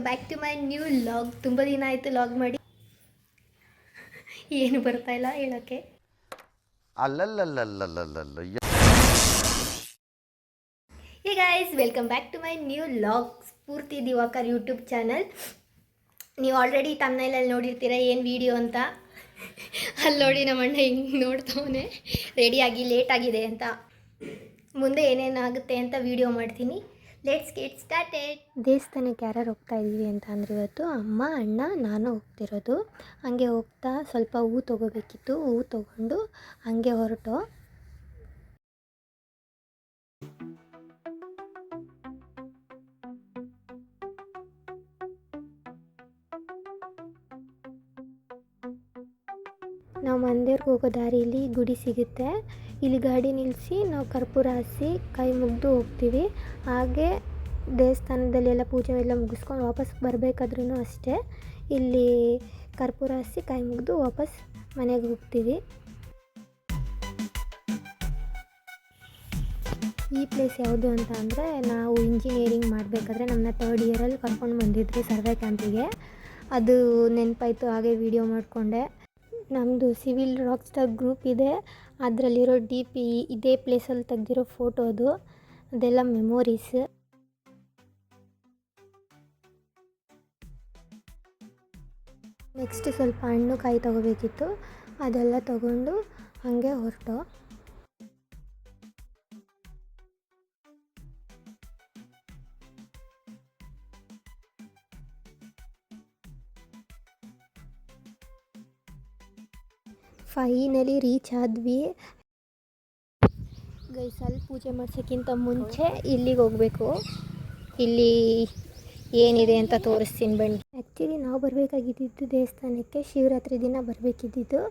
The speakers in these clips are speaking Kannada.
Back to my new vlog. ತುಂಬ ದಿನ ಆಯಿತು ಲಾಗ್ ಮಾಡಿ, ಏನು ಬರ್ತಾ ಇಲ್ಲ ಹೇಳೋಕ್ಕೆ. Hey guys, welcome back to my new vlog Spoorthi Diwakar YouTube channel. ನೀವು ಆಲ್ರೆಡಿ ತಮ್ಮನೇಲಲ್ಲಿ ನೋಡಿರ್ತೀರ ಏನು ವೀಡಿಯೋ ಅಂತ. ಅಲ್ಲಿ ನೋಡಿ ನಮ್ಮ ಅಣ್ಣ ಹಿಂಗೆ ನೋಡ್ತವನೆ, ರೆಡಿಯಾಗಿ ಲೇಟಾಗಿದೆ ಅಂತ. ಮುಂದೆ ಏನೇನಾಗುತ್ತೆ ಅಂತ ವೀಡಿಯೋ ಮಾಡ್ತೀನಿ. Let's get started. ದೇವಸ್ಥಾನಕ್ಕೆ ಯಾರು ಹೋಗ್ತಾ ಇದ್ದೀವಿ ಅಂತ ಅಂದರೆ ಇವತ್ತು ಅಮ್ಮ, ಅಣ್ಣ, ನಾನು ಹೋಗ್ತಿರೋದು. ಹಾಗೆ ಹೋಗ್ತಾ ಸ್ವಲ್ಪ ಹೂ ತೊಗೋಬೇಕಿತ್ತು, ಹೂ ತೊಗೊಂಡು ಹಾಗೆ ಹೊರಟು. ನಾವು ಮಂದಿರ್ಗೆ ಹೋಗೋ ದಾರಿಯಲ್ಲಿ ಗುಡಿ ಸಿಗುತ್ತೆ. ಇಲ್ಲಿ ಗಾಡಿ ನಿಲ್ಲಿಸಿ ನಾವು ಕರ್ಪೂರ ಹಾಸಿ ಕೈ ಮುಗಿದು ಹೋಗ್ತೀವಿ. ಹಾಗೆ ದೇವಸ್ಥಾನದಲ್ಲಿ ಎಲ್ಲ ಪೂಜೆ ಎಲ್ಲ ಮುಗಿಸ್ಕೊಂಡು ವಾಪಸ್ ಬರಬೇಕಾದ್ರೂ ಅಷ್ಟೇ, ಇಲ್ಲಿ ಕರ್ಪೂರ ಹಾಸಿ ಕೈ ಮುಗಿದು ವಾಪಸ್ ಮನೆಗೆ ಹೋಗ್ತೀವಿ. ಈ ಪ್ಲೇಸ್ ಯಾವುದು ಅಂತ ಅಂದರೆ, ನಾವು ಇಂಜಿನಿಯರಿಂಗ್ ಮಾಡಬೇಕಾದ್ರೆ ನಮ್ಮನ್ನ 3rd ಇಯರಲ್ಲಿ ಕರ್ಕೊಂಡು ಬಂದಿದ್ರು ಸರ್ವೆ ಕ್ಯಾಂಪಿಗೆ. ಅದು ನೆನಪಾಯಿತು, ಹಾಗೆ ವಿಡಿಯೋ ಮಾಡಿಕೊಂಡೆ. ನಮ್ಮದು ಸಿವಿಲ್ ರಾಕ್ ಸ್ಟಾರ್ ಗ್ರೂಪ್ ಇದೆ, ಅದರಲ್ಲಿರೋ DP ಇದೇ ಪ್ಲೇಸಲ್ಲಿ ತೆಗೆದಿರೋ ಫೋಟೋ ಅದು. ಅದೆಲ್ಲ ಮೆಮೊರೀಸ್. ನೆಕ್ಸ್ಟ್ ಸ್ವಲ್ಪ ಹಣ್ಣು ಕಾಯಿ ತೊಗೋಬೇಕಿತ್ತು, ಅದೆಲ್ಲ ತೊಗೊಂಡು ಹಾಗೆ ಹೊರಟು. ಫೈನಲಿ ರೀಚ್ ಆದ್ವಿ. ಗೈಸ್, ಅಲ್ಲಿ ಪೂಜೆ ಮಾಡ್ಸೋಕ್ಕಿಂತ ಮುಂಚೆ ಇಲ್ಲಿಗೆ ಹೋಗಬೇಕು. ಇಲ್ಲಿ ಏನಿದೆ ಅಂತ ತೋರಿಸ್ತೀನಿ ಬನ್ನಿ. ಆ್ಯಕ್ಚುಲಿ ನಾವು ಬರಬೇಕಾಗಿದ್ದು ದೇವಸ್ಥಾನಕ್ಕೆ ಶಿವರಾತ್ರಿ ದಿನ ಬರಬೇಕಿದ್ದು.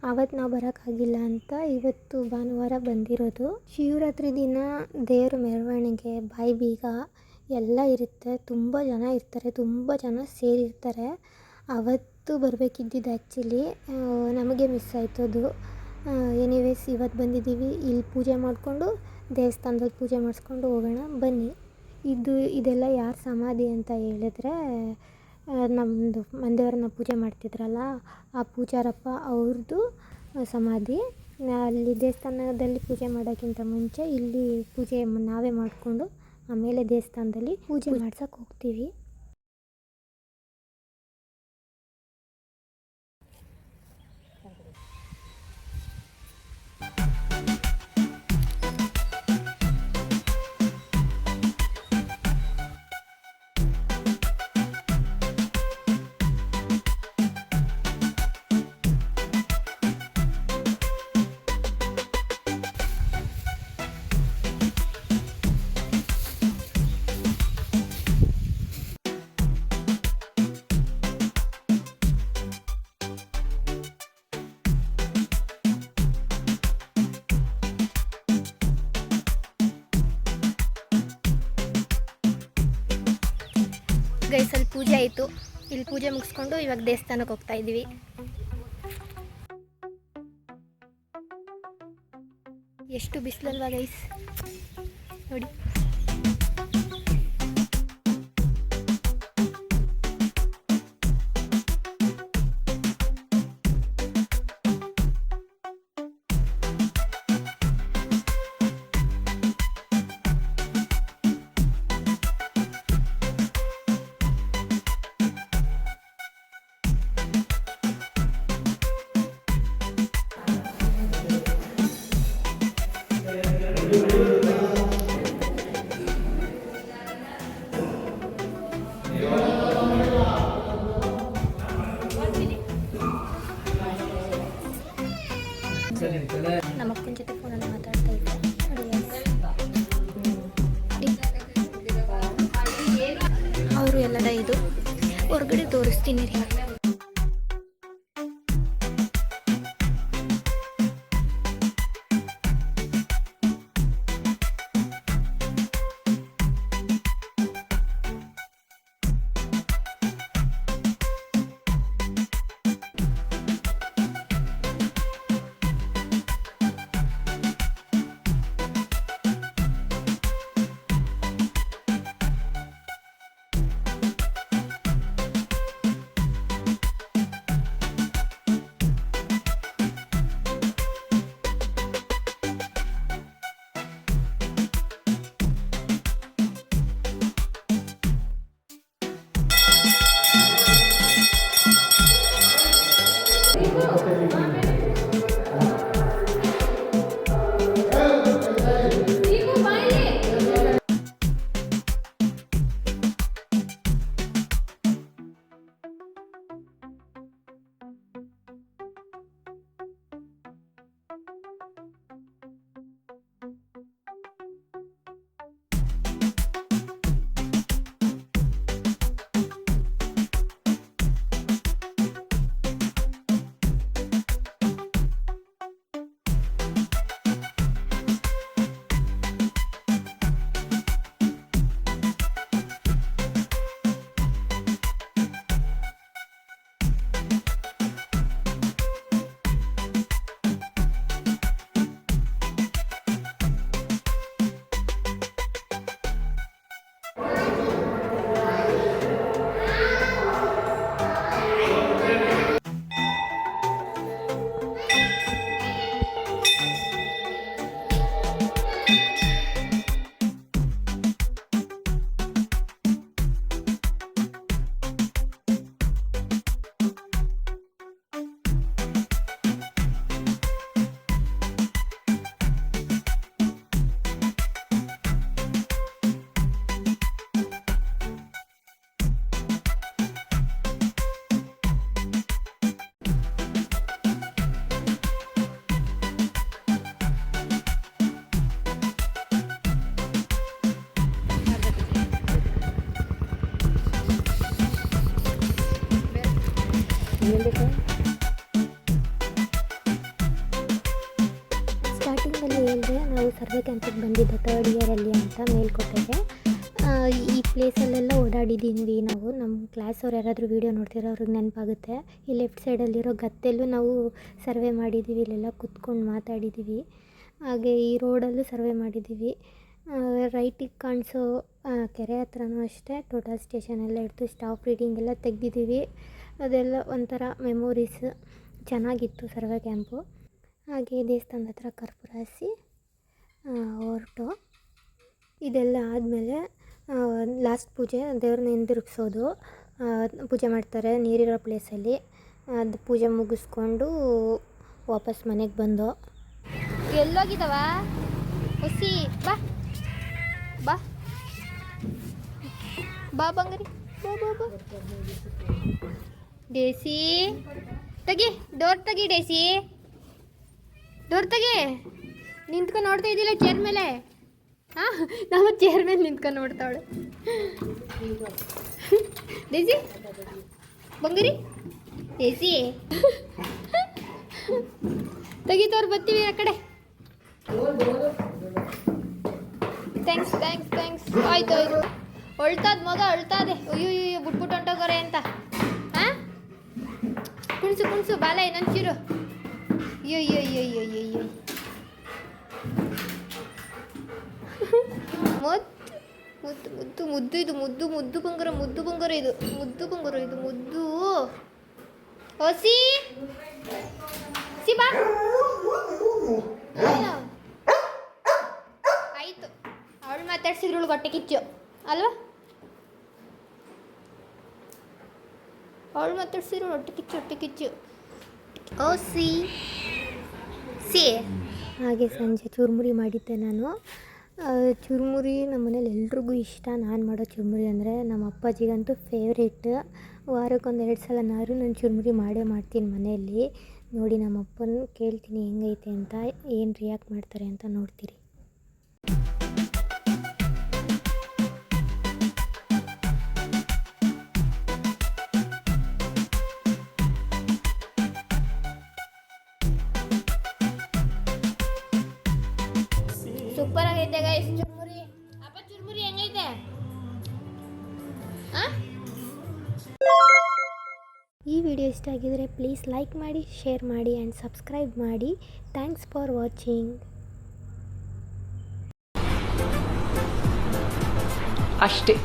ಆವತ್ತು ನಾವು ಬರೋಕ್ಕಾಗಿಲ್ಲ ಅಂತ ಇವತ್ತು ಭಾನುವಾರ ಬಂದಿರೋದು. ಶಿವರಾತ್ರಿ ದಿನ ದೇವ್ರ ಮೆರವಣಿಗೆ, ಬಾಯಿ ಬೀಗ ಎಲ್ಲ ಇರುತ್ತೆ. ತುಂಬ ಜನ ಇರ್ತಾರೆ, ತುಂಬ ಜನ ಸೇರಿರ್ತಾರೆ. ಅವತ್ತು ಬರಬೇಕಿದ್ದಿದ್ದು ಆ್ಯಕ್ಚುಲಿ ನಮಗೆ ಮಿಸ್ ಆಯಿತು ಅದು. ಎನಿವೇಸ್ ಇವತ್ತು ಬಂದಿದ್ದೀವಿ. ಇಲ್ಲಿ ಪೂಜೆ ಮಾಡಿಕೊಂಡು ದೇವಸ್ಥಾನದಲ್ಲಿ ಪೂಜೆ ಮಾಡಿಸ್ಕೊಂಡು ಹೋಗೋಣ ಬನ್ನಿ. ಇದೆಲ್ಲ ಯಾರ ಸಮಾಧಿ ಅಂತ ಹೇಳಿದ್ರೆ, ನಮ್ಮದು ಮಂದೇವ್ರನ್ನ ಪೂಜೆ ಮಾಡ್ತಿದ್ರಲ್ಲ ಆ ಪೂಜಾರಪ್ಪ ಅವ್ರದ್ದು ಸಮಾಧಿ. ಅಲ್ಲಿ ದೇವಸ್ಥಾನದಲ್ಲಿ ಪೂಜೆ ಮಾಡೋಕ್ಕಿಂತ ಮುಂಚೆ ಇಲ್ಲಿ ಪೂಜೆ ನಾವೇ ಮಾಡಿಕೊಂಡು ಆಮೇಲೆ ದೇವಸ್ಥಾನದಲ್ಲಿ ಪೂಜೆ ಮಾಡ್ಸೋಕೆ ಹೋಗ್ತೀವಿ. ಗೈಸ್, ಅಲ್ಲಿ ಪೂಜೆ ಆಯಿತು. ಇಲ್ಲಿ ಪೂಜೆ ಮುಗಿಸ್ಕೊಂಡು ಇವಾಗ ದೇವಸ್ಥಾನಕ್ಕೆ ಹೋಗ್ತಾ ಇದ್ದೀವಿ. ಎಷ್ಟು ಬಿಸಿಲಲ್ವಾ ಗೈಸ್, ನೋಡಿ. ನಮ್ಮ ಅಕ್ಕನ ಜೊತೆ ಫೋನಲ್ಲಿ ಮಾತಾಡ್ತಾ ಇದ್ದೆ. ಅವರು ಎಲ್ಲದ ಇದು ಹೊರಗಡೆ ತೋರಿಸ್ತೀನಿ ರೀ. ಹೇಳಿದೆ ನಾವು ಸರ್ವೆ ಕ್ಯಾಂಪಿಗೆ ಬಂದಿದ್ದೆ 3rd ಇಯರಲ್ಲಿ ಅಂತ ಮೇಲ್ಕೋಟೆಗೆ. ಈ ಪ್ಲೇಸಲ್ಲೆಲ್ಲ ಓಡಾಡಿದ್ದೀವಿ ನಾವು. ನಮ್ಮ ಕ್ಲಾಸವ್ರು ಯಾರಾದರೂ ವೀಡಿಯೋ ನೋಡ್ತಿರೋ ಅವ್ರಿಗೆ ನೆನಪಾಗುತ್ತೆ. ಈ ಲೆಫ್ಟ್ ಸೈಡಲ್ಲಿರೋ ಗದ್ದೆಲ್ಲೂ ನಾವು ಸರ್ವೆ ಮಾಡಿದ್ದೀವಿ, ಇಲ್ಲೆಲ್ಲ ಕೂತ್ಕೊಂಡು ಮಾತಾಡಿದ್ದೀವಿ. ಹಾಗೆ ಈ ರೋಡಲ್ಲೂ ಸರ್ವೆ ಮಾಡಿದ್ದೀವಿ. ರೈಟಿಗೆ ಕಾಣಿಸೋ ಕೆರೆ ಹತ್ರನೂ ಅಷ್ಟೇ ಟೋಟಲ್ ಸ್ಟೇಷನ್ ಎಲ್ಲ ಇಡ್ತು, ಸ್ಟಾಫ್ ರೀಡಿಂಗ್ ಎಲ್ಲ ತೆಗ್ದಿದ್ದೀವಿ. ಅದೆಲ್ಲ ಒಂಥರ ಮೆಮೊರೀಸ್. ಚೆನ್ನಾಗಿತ್ತು ಸರ್ವೆ ಕ್ಯಾಂಪು. ಹಾಗೆ ದೇವಸ್ಥಾನದ ಹತ್ರ ಕರ್ಪೂರ ಹಾರಿಸಿ ಹೊರಟು. ಇದೆಲ್ಲ ಆದಮೇಲೆ ಲಾಸ್ಟ್ ಪೂಜೆ, ದೇವ್ರನ್ನ ಹಿಂದಿರುಗಿಸೋದು. ಪೂಜೆ ಮಾಡ್ತಾರೆ ನೀರಿರೋ ಪ್ಲೇಸಲ್ಲಿ. ಅದು ಪೂಜೆ ಮುಗಿಸ್ಕೊಂಡು ವಾಪಸ್ ಮನೆಗೆ ಬಂದು. ಎಲ್ಲೋಗಿದ್ದಾವ ಹುಸಿ? ಬಾ ಬಾ ಬಾ ಬಂಗಾರಿ, ಬಾ ಬಾ ಬಾ. ಡೇಸಿ ತೆಗಿ, ಡೋರ್ ತೆಗಿ ಡೇಸಿ, ಡೋರ್ ತೆಗಿ. ನಿಂತ್ಕೊಂಡು ನೋಡ್ತಾ ಇದ್ದಿಲ್ಲ ಚೇರ್ ಮೇಲೆ? ಹಾಂ, ನಾವು ಚೇರ್ ಮೇಲೆ ನಿಂತ್ಕೊಂಡು ನೋಡ್ತಾವಳೆ. ಡೇಸಿ ಬಂಗಾರಿ, ಡೇಸಿ ತೆಗಿತವ್ರು, ಬರ್ತೀವಿ ಆ ಕಡೆ. Thanks thanks thanks. ಆಯ್ತು ಆಯ್ತು. ಹೊಳ್ತಾದ ಮಗ ಅಳ್ತಾದೆ. ಅಯ್ಯೋ ಬಿಟ್ಬಿಟ್ಟು ಹೊಂಟೋಗೋರೆ ಅಂತ. ಹಾಂ, ಕುಣಿಸು ಕುಣಿಸು ಬಾಲೆ ನಂಚಿರು. ಅಯ್ಯೋ ಅಯ್ಯೋ ಅಯ್ಯೋ ಅಯ್ಯೋ ಅಯ್ಯೋ. ಮುದ್ದು ಮುದ್ದು ಮುದ್ದು ಇದು ಮುದ್ದು ಮುದ್ದು ಬಂಗಾರ, ಮುದ್ದು ಬಂಗಾರ ಇದು, ಮುದ್ದು ಬಂಗಾರ ಇದು, ಮುದ್ದು. ಹೊಸಿ ಸಿ ಬಾ. ಆಯಿತು, ಅವಳು ಮಾತಾಡ್ಸಿದ್ರಳು ಹೊಟ್ಟೆ ಕಿಚ್ಚು ಅಲ್ವಾ? ಅವಳು ಮಾತಾಡ್ಸಿದ್ರು ಹೊಟ್ಟೆ ಕಿಚ್ಚು, ಹೊಟ್ಟೆ ಕಿಚ್ಚು. ಓ ಸಿ ಸಿ. ಹಾಗೆ ಸಂಜೆ ಚುರುಮುರಿ ಮಾಡಿದ್ದೆ ನಾನು. ಚುರುಮುರಿ ನಮ್ಮ ಮನೇಲಿ ಎಲ್ರಿಗೂ ಇಷ್ಟ. ನಾನು ಮಾಡೋ ಚುರುಮುರಿ ಅಂದರೆ ನಮ್ಮ ಅಪ್ಪಾಜಿಗಂತೂ ಫೇವ್ರೇಟ್. ವಾರಕ್ಕೊಂದು 2 ಸಲನಾದ್ರೂ ನಾನು ಚುರುಮುರಿ ಮಾಡೇ ಮಾಡ್ತೀನಿ ಮನೆಯಲ್ಲಿ. ನೋಡಿ, ನಮ್ಮ ಅಪ್ಪನ ಕೇಳ್ತೀನಿ ಹೆಂಗೈತೆ ಅಂತ, ಏನು ರಿಯಾಕ್ಟ್ ಮಾಡ್ತಾರೆ ಅಂತ ನೋಡ್ತೀರಿ. ಸೂಪರ್ ಆಗೈತೆ ಗೈಸ್ ಚುರುಮುರಿ. ಅಪ್ಪ ಚುರುಮುರಿ ಹೆಂಗೈತೆ? ಈ ವಿಡಿಯೋ ಇಷ್ಟ ಆಗಿದರೆ ಪ್ಲೀಸ್ ಲೈಕ್ ಮಾಡಿ, ಶೇರ್ ಮಾಡಿ ಆ್ಯಂಡ್ ಸಬ್ಸ್ಕ್ರೈಬ್ ಮಾಡಿ. Thanks for watching. ಅಷ್ಟೇ.